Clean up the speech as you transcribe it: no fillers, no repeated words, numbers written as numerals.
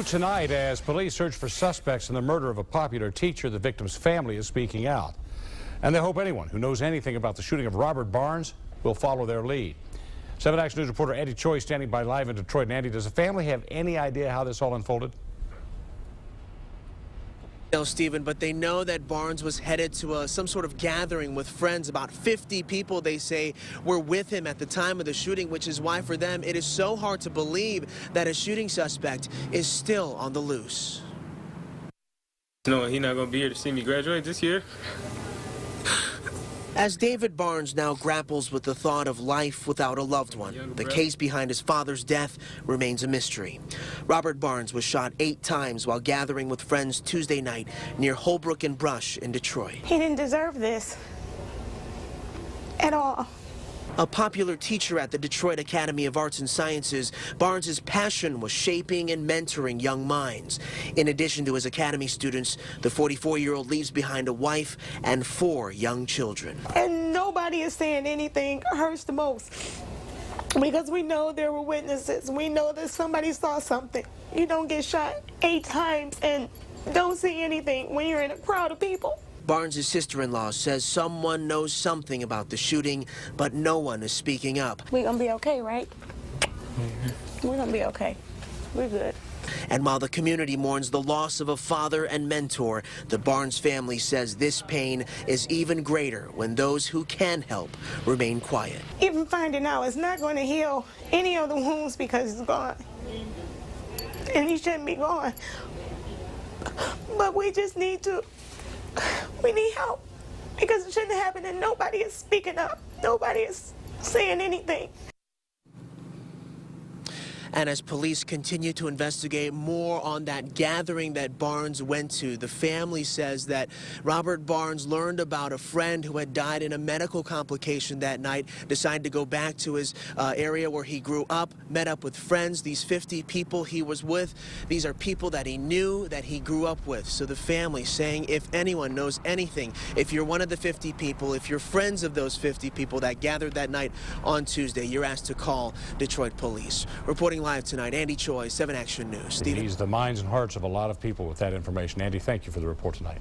tonight as police search for suspects in the murder of a popular teacher. The victim's family is speaking out, and they hope anyone who knows anything about the shooting of Robert Barnes will follow their lead. 7 Action News reporter Andy Choi standing by live in Detroit. And Andy, does the family have any idea how this all unfolded? No, Stephen, but they know that Barnes was headed to some sort of gathering with friends. About 50 people, they say, were with him at the time of the shooting, which is why for them it is so hard to believe that a shooting suspect is still on the loose. Knowing he's not going to be here to see me graduate this year. As David Barnes now grapples with the thought of life without a loved one, the case behind his father's death remains a mystery. Robert Barnes was shot 8 times while gathering with friends Tuesday night near Holbrook and Brush in Detroit. He didn't deserve this at all. A popular teacher at the Detroit Academy of Arts and Sciences, Barnes' passion was shaping and mentoring young minds. In addition to his academy students, the 44-year-old leaves behind a wife and 4 young children. And nobody is saying anything hurts the most, because we know there were witnesses. We know that somebody saw something. You don't get shot 8 times and don't see anything when you're in a crowd of people. Barnes' sister-in-law says someone knows something about the shooting, but no one is speaking up. We're gonna be okay, right? We're gonna be okay. We're good. And while the community mourns the loss of a father and mentor, the Barnes family says this pain is even greater when those who can help remain quiet. Even finding out is not going to heal any of the wounds because he's gone. And he shouldn't be gone. But we just need help, because it shouldn't happen and nobody is speaking up. Nobody is saying anything. And as police continue to investigate more on that gathering that Barnes went to, the family says that Robert Barnes learned about a friend who had died in a medical complication that night, decided to go back to his area where he grew up, met up with friends. These 50 people he was with, these are people that he knew, that he grew up with. So the family saying if anyone knows anything, if you're one of the 50 people, if you're friends of those 50 people that gathered that night on Tuesday, you're asked to call Detroit Police. Reporting live tonight, Andy Choi, 7 Action News. He's the minds and hearts of a lot of people with that information. Andy, thank you for the report tonight.